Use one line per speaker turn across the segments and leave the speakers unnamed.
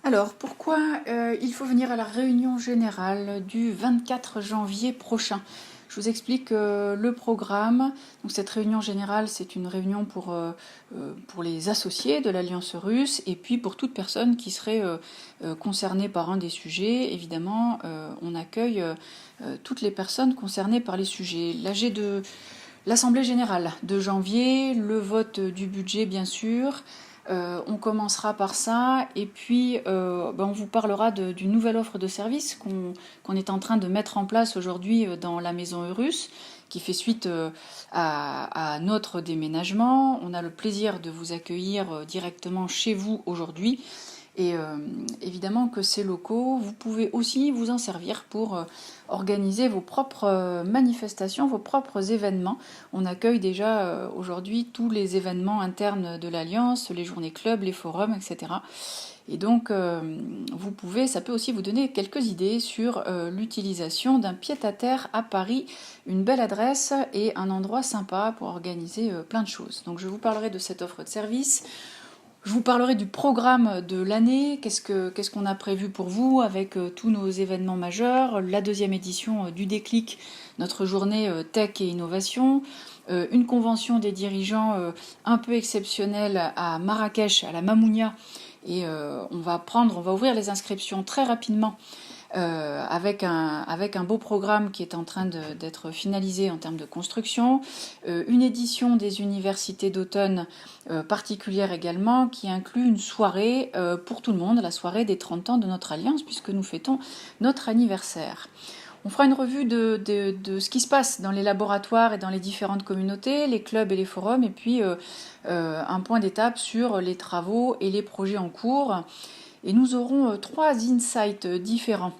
Alors, pourquoi il faut venir à la réunion générale du 24 janvier prochain? Je vous explique le programme. Donc, cette réunion générale, c'est une réunion pour les associés de l'Alliance russe et puis pour toute personne qui serait concernée par un des sujets. Évidemment, on accueille toutes les personnes concernées par les sujets. L'AG de l'Assemblée générale de janvier, le vote du budget, bien sûr. On commencera par ça et puis on vous parlera d'une nouvelle offre de service qu'on est en train de mettre en place aujourd'hui dans la maison Eurus, qui fait suite à notre déménagement. On a le plaisir de vous accueillir directement chez vous aujourd'hui. Et évidemment que ces locaux, vous pouvez aussi vous en servir pour organiser vos propres manifestations, vos propres événements. On accueille déjà aujourd'hui tous les événements internes de l'Alliance, les journées clubs, les forums, etc. Et donc, ça peut aussi vous donner quelques idées sur l'utilisation d'un pied-à-terre à Paris, une belle adresse et un endroit sympa pour organiser plein de choses. Donc, je vous parlerai de cette offre de service. Je vous parlerai du programme de l'année, qu'est-ce qu'on a prévu pour vous avec tous nos événements majeurs, la deuxième édition du Déclic, notre journée tech et innovation, une convention des dirigeants un peu exceptionnelle à Marrakech, à la Mamounia, et on va ouvrir les inscriptions très rapidement avec un beau programme qui est en train d'être finalisé en termes de construction, une édition des universités d'automne particulière également, qui inclut une soirée pour tout le monde, la soirée des 30 ans de notre alliance, puisque nous fêtons notre anniversaire. On fera une revue de ce qui se passe dans les laboratoires et dans les différentes communautés, les clubs et les forums, et puis un point d'étape sur les travaux et les projets en cours. Et nous aurons 3 insights différents.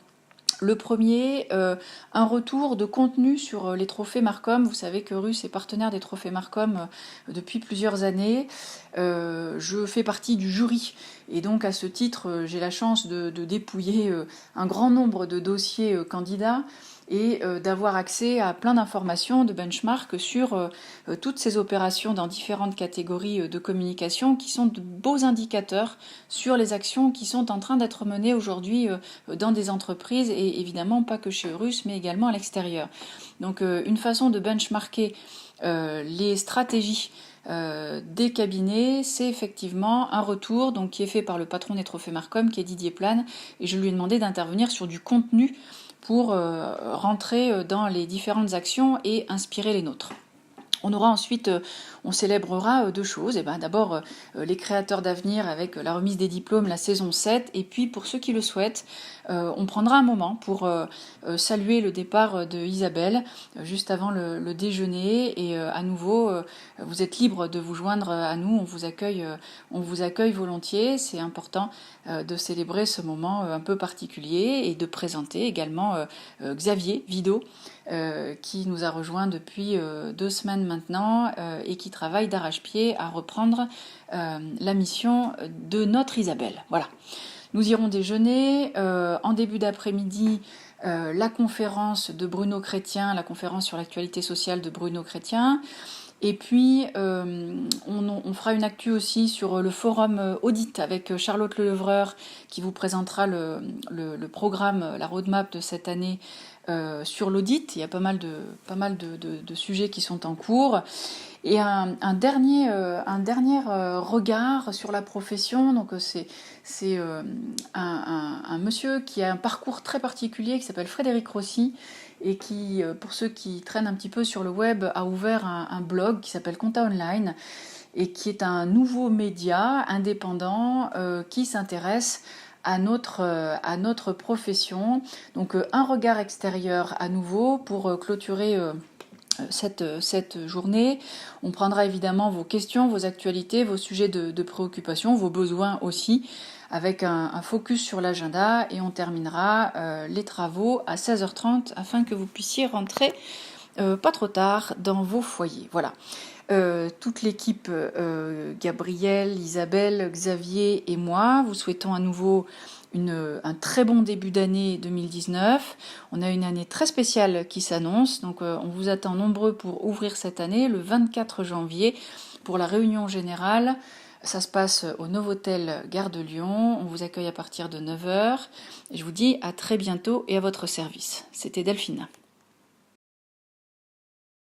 Le premier, un retour de contenu sur les trophées Marcom. Vous savez que Russe est partenaire des trophées Marcom depuis plusieurs années. Je fais partie du jury et donc à ce titre, j'ai la chance de dépouiller un grand nombre de dossiers candidats et d'avoir accès à plein d'informations, de benchmarks sur toutes ces opérations dans différentes catégories de communication qui sont de beaux indicateurs sur les actions qui sont en train d'être menées aujourd'hui dans des entreprises et évidemment pas que chez Eurus mais également à l'extérieur. Donc une façon de benchmarker les stratégies des cabinets, c'est effectivement un retour donc, qui est fait par le patron des trophées Marcom, qui est Didier Plane, et je lui ai demandé d'intervenir sur du contenu pour rentrer dans les différentes actions et inspirer les nôtres. On aura ensuite, on célébrera 2 choses. Et ben d'abord les créateurs d'avenir avec la remise des diplômes, la saison 7. Et puis pour ceux qui le souhaitent, on prendra un moment pour saluer le départ de Isabelle juste avant le déjeuner. Et à nouveau, vous êtes libre de vous joindre à nous. On vous accueille volontiers. C'est important de célébrer ce moment un peu particulier et de présenter également Xavier Vido, qui nous a rejoint depuis 2 semaines maintenant et qui travaille d'arrache-pied à reprendre la mission de notre Isabelle. Voilà. Nous irons déjeuner. En début d'après-midi, la conférence de Bruno Chrétien, la conférence sur l'actualité sociale de Bruno Chrétien. Et puis, on fera une actu aussi sur le forum Audit avec Charlotte Lelevreur qui vous présentera le programme, la roadmap de cette année sur l'audit. Il y a pas mal de sujets qui sont en cours. Et un dernier regard sur la profession. Donc c'est un monsieur qui a un parcours très particulier qui s'appelle Frédéric Rossi et qui, pour ceux qui traînent un petit peu sur le web, a ouvert un blog qui s'appelle Compta Online et qui est un nouveau média indépendant qui s'intéresse à notre profession. Donc un regard extérieur à nouveau pour clôturer cette journée. On prendra évidemment vos questions, vos actualités, vos sujets de préoccupation, vos besoins aussi, avec un focus sur l'agenda et on terminera les travaux à 16h30 afin que vous puissiez rentrer pas trop tard dans vos foyers. Voilà. Toute l'équipe, Gabriel, Isabelle, Xavier et moi, vous souhaitons à nouveau un très bon début d'année 2019. On a une année très spéciale qui s'annonce, donc on vous attend nombreux pour ouvrir cette année, le 24 janvier, pour la réunion générale Ça se passe au Novotel Gare de Lyon. On vous accueille à partir de 9 h. Et je vous dis à très bientôt et à votre service. C'était Delphine.